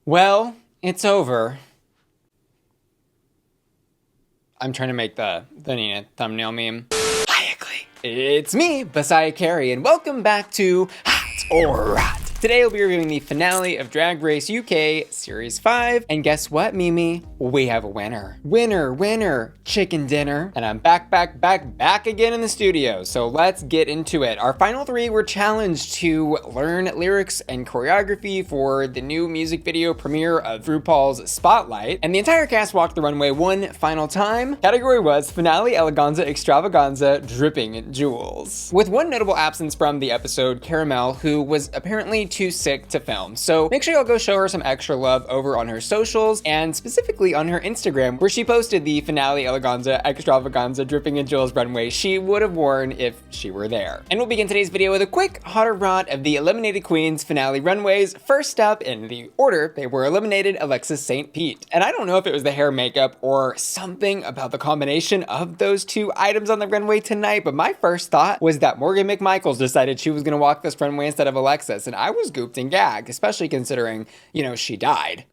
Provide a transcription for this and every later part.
Well, it's over. I'm trying to make the thumbnail meme. It's me, Bussy Carey, and welcome back to Hot or Rot. Today we'll be reviewing the finale of Drag Race UK Series 5, and guess what, Mimi? We have a winner. Winner, chicken dinner. And I'm back again in the studio, so let's get into it. Our final three were challenged to learn lyrics and choreography for the new music video premiere of Rupaul's Spotlight, and the entire cast walked the runway one final time. Category was Finale Eleganza Extravaganza Dripping Jewels. With one notable absence from the episode, Cara Melle, who was apparently too sick to film. So make sure y'all go show her some extra love over on her socials, and specifically on her Instagram, where she posted the Finale Eleganza Extravaganza Dripping in Jewels runway she would have worn if she were there. And we'll begin today's video with a quick hot or rot of the eliminated queens finale runways. First up, in the order they were eliminated, Alexis St. Pete. And I don't know if it was the hair makeup or something about the combination of those two items on the runway tonight, but my first thought was that Morgan McMichaels decided she was gonna walk this runway instead of Alexis, and I was gooped and gagged, especially considering, you know, she died.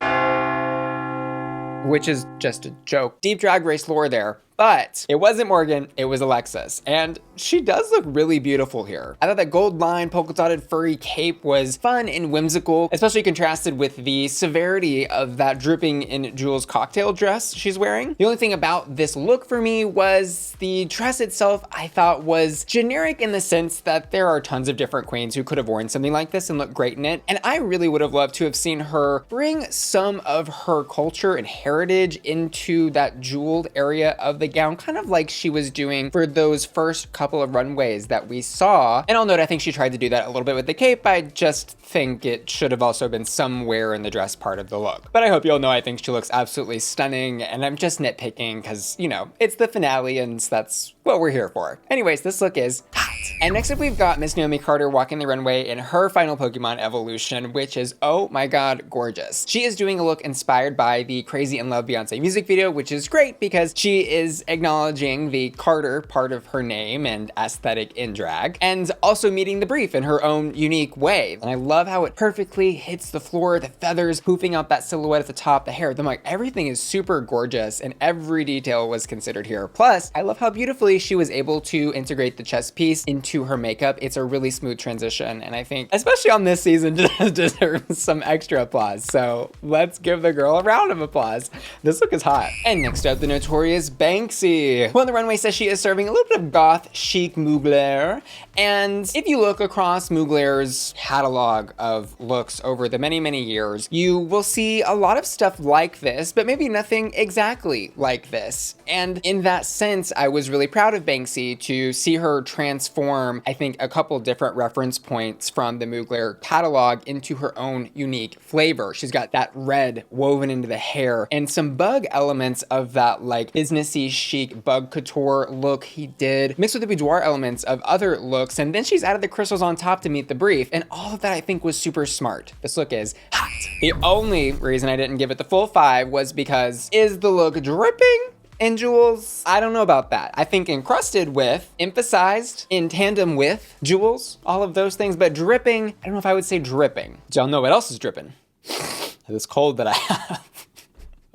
Which is just a joke. Deep Drag Race lore there. But it wasn't Morgan, it was Alexis. And she does look really beautiful here. I thought that gold line polka dotted furry cape was fun and whimsical, especially contrasted with the severity of that dripping in jewels cocktail dress she's wearing. The only thing about this look for me was the dress itself. I thought was generic in the sense that there are tons of different queens who could have worn something like this and look great in it. And I really would have loved to have seen her bring some of her culture and heritage into that jeweled area of the gown, kind of like she was doing for those first couple of runways that we saw. And I'll note, I think she tried to do that a little bit with the cape. I just think it should have also been somewhere in the dress part of the look. But I hope you all know I think she looks absolutely stunning, and I'm just nitpicking because, you know, it's the finale and that's what we're here for. Anyways, this look is hot. And next up we've got Miss Naomi Carter walking the runway in her final Pokemon evolution, which is, oh my god, gorgeous. She is doing a look inspired by the Crazy in Love Beyonce music video, which is great because she is acknowledging the Carter part of her name and aesthetic in drag, and also meeting the brief in her own unique way. And I love how it perfectly hits the floor, the feathers poofing out that silhouette at the top, the hair, the mic, everything is super gorgeous and every detail was considered here. Plus, I love how beautifully she was able to integrate the chest piece into her makeup. It's a really smooth transition, and I think, especially on this season, just deserves some extra applause. So let's give the girl a round of applause. This look is hot. And next up, the notorious Banksie, who on the runway says she is serving a little bit of goth chic Mugler. And if you look across Mugler's catalog of looks over the many years, you will see a lot of stuff like this, but maybe nothing exactly like this. And in that sense, I was really proud of Banksie to see her transform, I think, a couple different reference points from the Mugler catalog into her own unique flavor. She's got that red woven into the hair and some bug elements of that like businessy chic bug couture look he did, mixed with the boudoir elements of other looks, and then she's added the crystals on top to meet the brief, and all of that I think was super smart. This look is hot. The only reason I didn't give it the full 5 was because, is the look dripping in jewels? I don't know about that. I think encrusted with, emphasized, in tandem with jewels, all of those things, but dripping, I don't know if I would say dripping. Do y'all know what else is dripping? This cold that I have.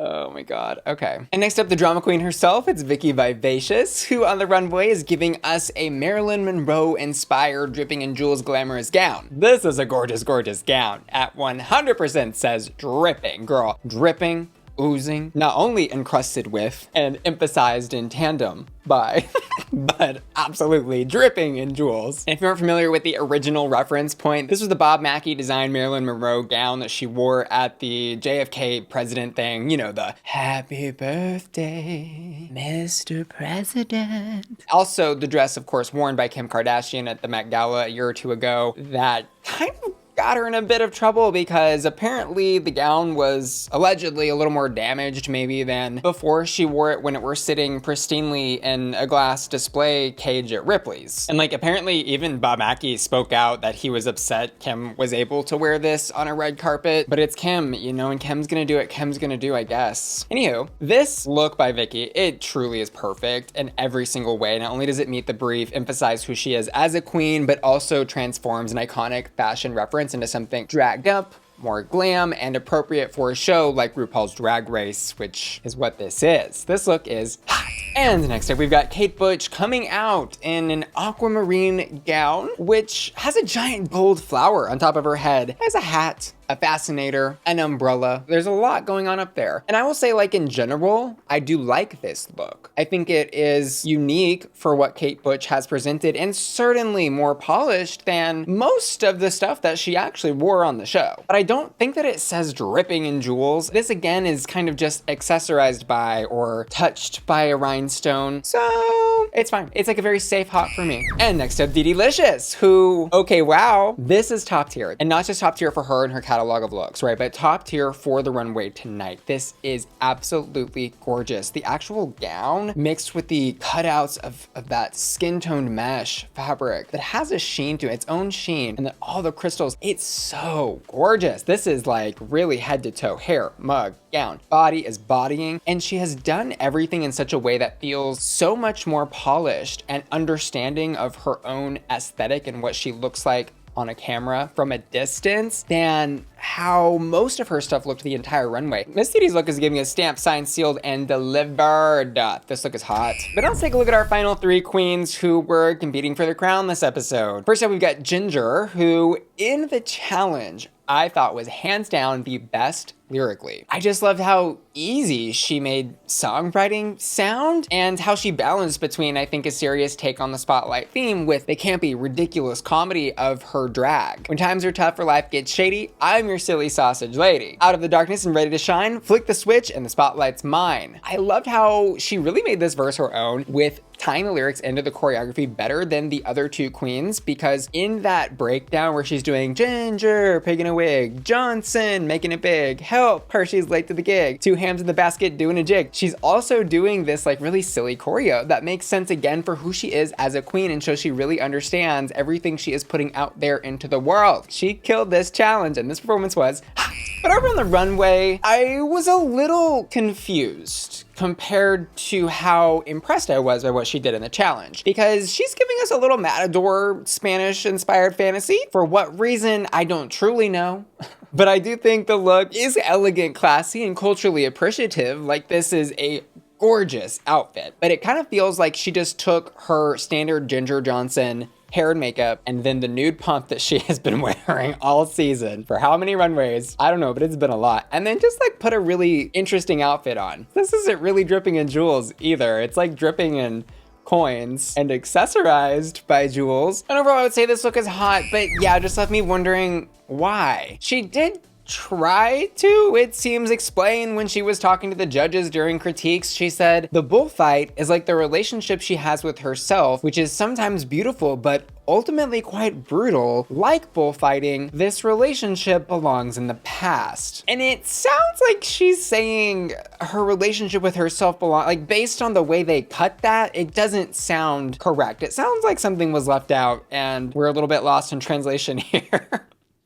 Oh my god, okay. And next up, the drama queen herself, it's Vicki Vivacious, who on the runway is giving us a Marilyn Monroe-inspired dripping in jewels glamorous gown. This is a gorgeous, gorgeous gown. At 100% says dripping. Girl, dripping, oozing, not only encrusted with and emphasized in tandem by, but absolutely dripping in jewels. And if you aren't familiar with the original reference point, this was the Bob Mackie designed Marilyn Monroe gown that she wore at the JFK president thing, you know, the happy birthday, Mr. President. Also, the dress, of course, worn by Kim Kardashian at the Met Gala a year or two ago that kind of got her in a bit of trouble because apparently the gown was allegedly a little more damaged maybe than before she wore it when it were sitting pristinely in a glass display cage at Ripley's. And like apparently even Bob Mackie spoke out that he was upset Kim was able to wear this on a red carpet, but it's Kim, you know, and Kim's gonna do what Kim's gonna do, I guess. Anywho, this look by Vicki, it truly is perfect in every single way. Not only does it meet the brief, emphasize who she is as a queen, but also transforms an iconic fashion reference into something dragged up, more glam and appropriate for a show like RuPaul's Drag Race, which is what this is. This look is hot. And next up, we've got Kate Butch coming out in an aquamarine gown, which has a giant gold flower on top of her head, has a hat, a fascinator, an umbrella. There's a lot going on up there. And I will say, like, in general, I do like this look. I think it is unique for what Kate Butch has presented and certainly more polished than most of the stuff that she actually wore on the show. But I don't think that it says dripping in jewels. This again is kind of just accessorized by or touched by a rhinestone. So it's fine. It's like a very safe hot for me. And next up, DeDeLicious, who, okay, wow, this is top tier. And not just top tier for her and her catalog of looks, right? But top tier for the runway tonight. This is absolutely gorgeous. The actual gown mixed with the cutouts of that skin toned mesh fabric that has a sheen to it, its own sheen, and then all the crystals. It's so gorgeous. This is like really head to toe, hair, mug, gown, body is bodying, and she has done everything in such a way that feels so much more polished and understanding of her own aesthetic and what she looks like on a camera from a distance than how most of her stuff looked the entire runway. Miss Diddy's look is giving us stamped, signed, sealed, and delivered. This look is hot. But let's take a look at our final three queens who were competing for the crown this episode. First up, we've got Giniger, who in the challenge I thought was hands down the best lyrically. I just loved how easy she made songwriting sound and how she balanced between, I think, a serious take on the spotlight theme with the campy, ridiculous comedy of her drag. When times are tough or life gets shady, I'm your silly sausage lady. Out of the darkness and ready to shine, flick the switch and the spotlight's mine. I loved how she really made this verse her own with tying the lyrics into the choreography better than the other two queens, because in that breakdown where she's doing Ginger, pig in a wig, Johnson, making it big, help, Hershey's late to the gig, two hams in the basket doing a jig, she's also doing this like really silly choreo that makes sense again for who she is as a queen and shows she really understands everything she is putting out there into the world. She killed this challenge and this performance was hot. But over on the runway, I was a little confused compared to how impressed I was by what she did in the challenge, because she's giving us a little Matador Spanish-inspired fantasy. For what reason, I don't truly know. But I do think the look is elegant, classy, and culturally appreciative. Like, this is a gorgeous outfit, but it kind of feels like she just took her standard Ginger Johnson hair and makeup, and then the nude pump that she has been wearing all season for how many runways? I don't know, but it's been a lot. And then just like put a really interesting outfit on. This isn't really dripping in jewels either. It's like dripping in coins and accessorized by jewels. And overall, I would say this look is hot, but yeah, it just left me wondering why. She did try to, it seems, explain when she was talking to the judges during critiques. She said, the bullfight is like the relationship she has with herself, which is sometimes beautiful, but ultimately quite brutal. Like bullfighting, this relationship belongs in the past. And it sounds like she's saying her relationship with herself like based on the way they cut that, it doesn't sound correct. It sounds like something was left out and we're a little bit lost in translation here.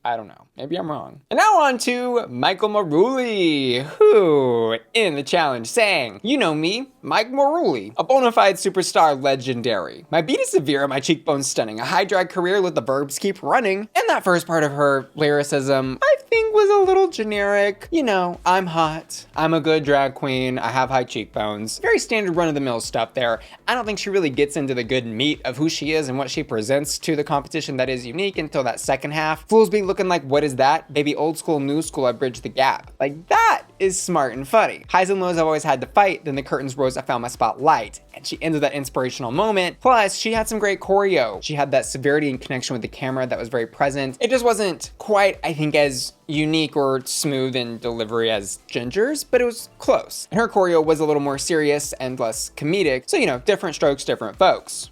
I don't know. Maybe I'm wrong. And now on to Michael Marouli, who in the challenge sang, "You know me, Mike Marouli, a bona fide superstar legendary. My beat is severe, my cheekbones stunning. A high drag career, let the verbs keep running." And that first part of her lyricism, I think, was a little generic. You know, I'm hot, I'm a good drag queen, I have high cheekbones. Very standard run-of-the-mill stuff there. I don't think she really gets into the good meat of who she is and what she presents to the competition that is unique until that second half. Fools be looking like, what is that? Baby, old school, new school, I bridge the gap. Like, that is smart and funny. Highs and lows I've always had to fight, then the curtains rose, I found my spotlight. And she ended that inspirational moment. Plus, she had some great choreo. She had that severity and connection with the camera that was very present. It just wasn't quite, I think, as unique or smooth in delivery as Ginger's, but it was close. And her choreo was a little more serious and less comedic. So, you know, different strokes, different folks.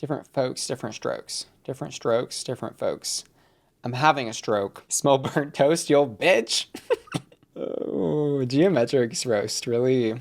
Different folks, different strokes. Different strokes, different folks. I'm having a stroke. Smell burnt toast, you old bitch. Oh, Geometrics roast really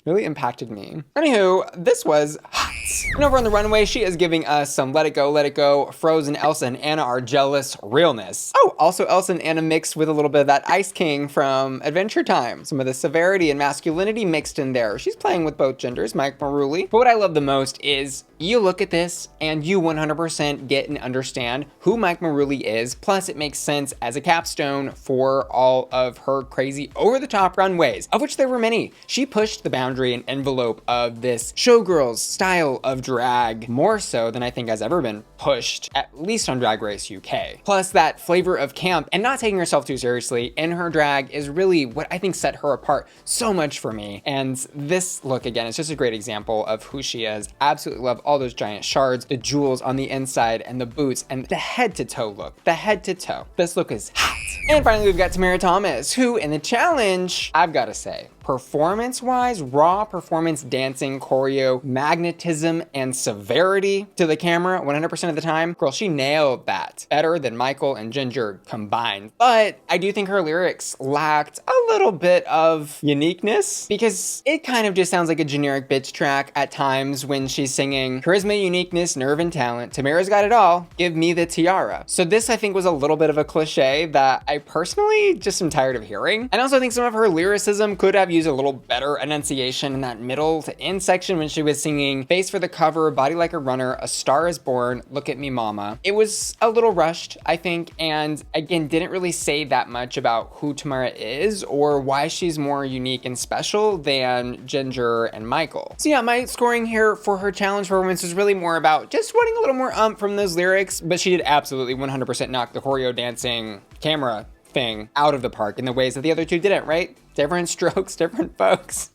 impacted me. Anywho, this was hot. And over on the runway, she is giving us some Let It Go, Frozen, Elsa and Anna Are Jealous realness. Oh, also Elsa and Anna mixed with a little bit of that Ice King from Adventure Time. Some of the severity and masculinity mixed in there. She's playing with both genders, Mike Marouli. But what I love the most is you look at this and you 100% get and understand who Mike Marouli is. Plus it makes sense as a capstone for all of her crazy over-the-top runways, of which there were many. She pushed the boundary and envelope of this showgirls style of drag more so than I think has ever been pushed, at least on Drag Race UK. Plus that flavor of camp and not taking herself too seriously in her drag is really what I think set her apart so much for me. And this look again is just a great example of who she is. Absolutely love all those giant shards, the jewels on the inside and the boots and the head to toe look, the head to toe. This look is hot. And finally, we've got Tomara Thomas, who in the challenge, I've got to say, performance-wise, raw performance dancing, choreo, magnetism, and severity to the camera 100% of the time. Girl, she nailed that. Better than Michael and Ginger combined. But I do think her lyrics lacked a little bit of uniqueness because it kind of just sounds like a generic bitch track at times when she's singing charisma, uniqueness, nerve, and talent. Tamara's got it all. Give me the tiara. So this, I think, was a little bit of a cliche that I personally just am tired of hearing. And I also think some of her lyricism could have used a little better enunciation in that middle to end section when she was singing Face for the Cover, Body Like a Runner, A Star Is Born, Look at Me Mama. It was a little rushed, I think, and again, didn't really say that much about who Tomara is or why she's more unique and special than Ginger and Michael. So yeah, my scoring here for her challenge performance was really more about just wanting a little more from those lyrics, but she did absolutely 100% knock the choreo dancing camera thing out of the park in the ways that the other two didn't, right? Different strokes, different folks.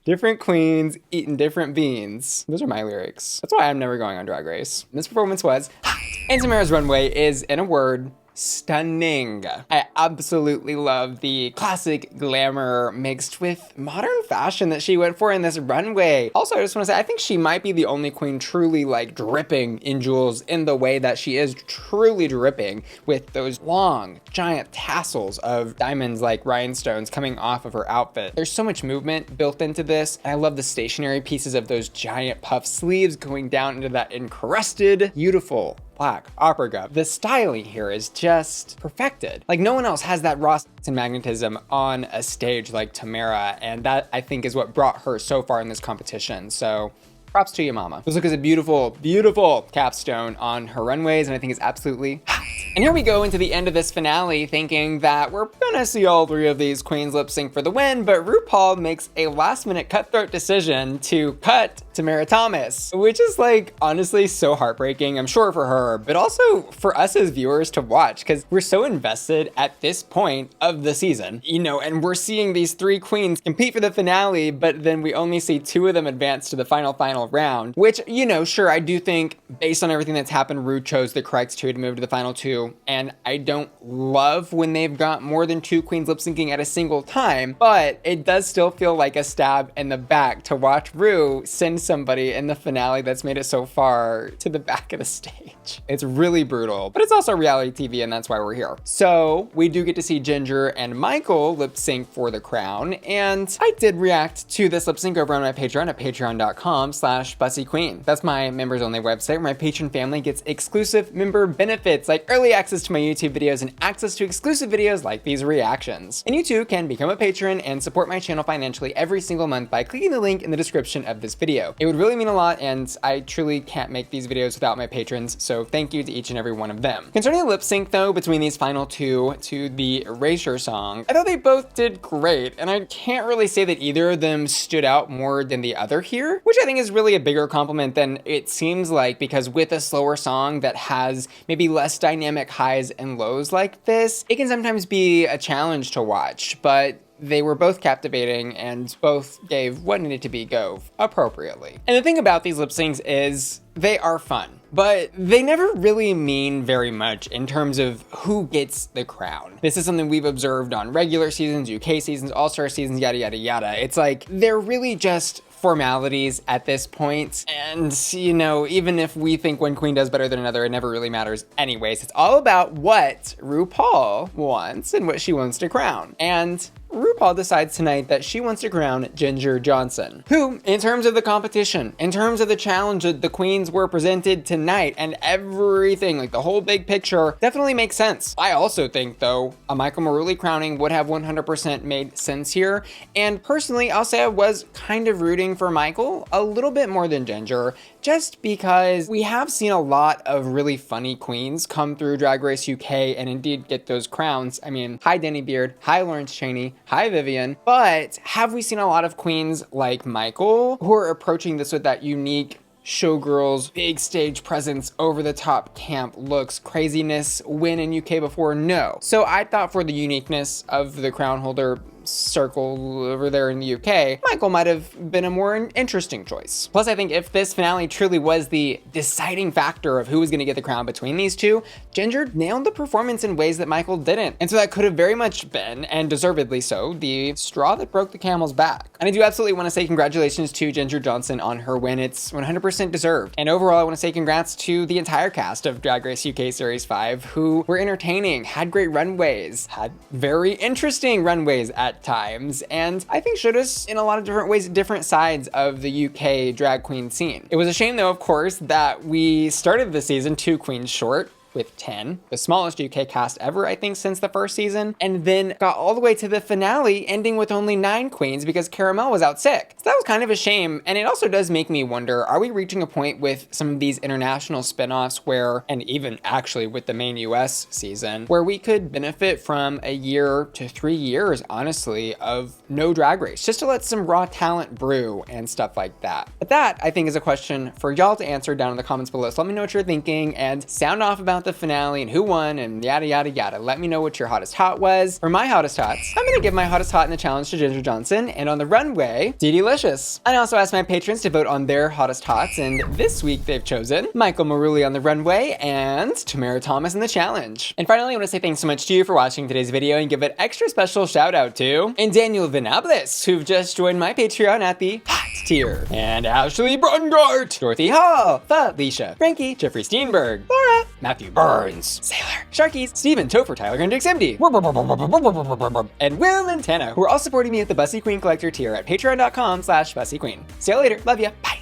Different queens eating different beans. Those are my lyrics. That's why I'm never going on Drag Race. This performance was hot. And Tomara's runway is, in a word, stunning. I absolutely love the classic glamour mixed with modern fashion that she went for in this runway. Also, I just want to say, I think she might be the only queen truly like dripping in jewels in the way that she is truly dripping with those long, giant tassels of diamonds like rhinestones coming off of her outfit. There's so much movement built into this. And I love the stationary pieces of those giant puff sleeves going down into that encrusted, beautiful black opera cup. The styling here is just perfected. Like no one else has that raw and magnetism on a stage like Tomara, and that I think is what brought her so far in this competition. So props to you, mama. This look is a beautiful, beautiful capstone on her runways, and I think it's absolutely hot. And here we go into the end of this finale thinking that we're gonna see all three of these queens lip sync for the win, but RuPaul makes a last minute cutthroat decision to cut Tomara Thomas, which is like honestly so heartbreaking, I'm sure for her, but also for us as viewers to watch because we're so invested at this point of the season, you know, and we're seeing these three queens compete for the finale, but then we only see two of them advance to the final round, which, you know, sure, I do think based on everything that's happened, Ru chose the correct two to move to the final two. And I don't love when they've got more than two queens lip syncing at a single time, but it does still feel like a stab in the back to watch Ru send somebody in the finale that's made it so far to the back of the stage. It's really brutal, but it's also reality TV and that's why we're here. So we do get to see Ginger and Michael lip sync for the crown. And I did react to this lip sync over on my Patreon at patreon.com/BussyQueen. That's my members only website where my Patreon family gets exclusive member benefits like early access to my YouTube videos and access to exclusive videos like these reactions. And you too can become a patron and support my channel financially every single month by clicking the link in the description of this video. It would really mean a lot, and I truly can't make these videos without my patrons, so thank you to each and every one of them. Concerning the lip sync though, between these final two to the Erasure song, I thought they both did great, and I can't really say that either of them stood out more than the other here, which I think is really a bigger compliment than it seems like, because with a slower song that has maybe less dynamic highs and lows like this, it can sometimes be a challenge to watch, but they were both captivating and both gave what needed to be go appropriately. And the thing about these lip syncs is they are fun, but they never really mean very much in terms of who gets the crown. This is something we've observed on regular seasons, UK seasons, all-star seasons, yada, yada, yada. It's like, they're really just formalities at this point. And, you know, even if we think one queen does better than another, it never really matters anyways. It's all about what RuPaul wants and what she wants to crown. And RuPaul RuPaul decides tonight that she wants to crown Ginger Johnson, who, in terms of the competition, in terms of the challenge that the queens were presented tonight and everything, like the whole big picture, definitely makes sense. I also think, though, a Michael Marouli crowning would have 100% made sense here. And personally, I'll say I was kind of rooting for Michael a little bit more than Ginger, just because we have seen a lot of really funny queens come through Drag Race UK and indeed get those crowns. I mean, hi Denny Beard, hi Lawrence Chaney, hi Vivian, but have we seen a lot of queens like Michael who are approaching this with that unique showgirls, big stage presence, over-the-top camp looks, craziness win in UK before? No. So I thought for the uniqueness of the crown holder circle over there in the UK, Michael might have been a more interesting choice. Plus, I think if this finale truly was the deciding factor of who was going to get the crown between these two, Ginger nailed the performance in ways that Michael didn't. And so that could have very much been, and deservedly so, the straw that broke the camel's back. And I do absolutely want to say congratulations to Ginger Johnson on her win. It's 100% deserved. And overall, I want to say congrats to the entire cast of Drag Race UK Series 5, who were entertaining, had great runways, had very interesting runways at times, and I think showed us in a lot of different ways different sides of the UK drag queen scene. It was a shame, though, of course, that we started the season 2 queens short, with 10, the smallest UK cast ever, I think, since the first season, and then got all the way to the finale, ending with only 9 queens because Cara Melle was out sick. So that was kind of a shame, and it also does make me wonder, are we reaching a point with some of these international spin-offs where, and even actually with the main US season, where we could benefit from a year to 3 years, honestly, of no Drag Race, just to let some raw talent brew and stuff like that. But that, I think, is a question for y'all to answer down in the comments below. So let me know what you're thinking, and sound off about the finale and who won and yada yada yada. Let me know what your hottest hot was. For my hottest hots, I'm gonna give my hottest hot in the challenge to Ginger Johnson, and on the runway, DeDeLicious. I also asked my patrons to vote on their hottest hots, and this week they've chosen Michael Marouli on the runway and Tomara Thomas in the challenge. And finally, I want to say thanks so much to you for watching today's video and give an extra special shout out to Daniel Venables, who've just joined my Patreon at the hot tier, and Ashley Brungart, Dorothy Hall, Felicia, Frankie, Jeffrey Steenberg, Laura, Matthew Burns, Sailor, Sharkies, Stephen Topher, Tyler Hendricks MD, and Will and Tana, who are all supporting me at the Bussy Queen Collector tier at patreon.com/BussyQueen. See you later. Love ya. Bye.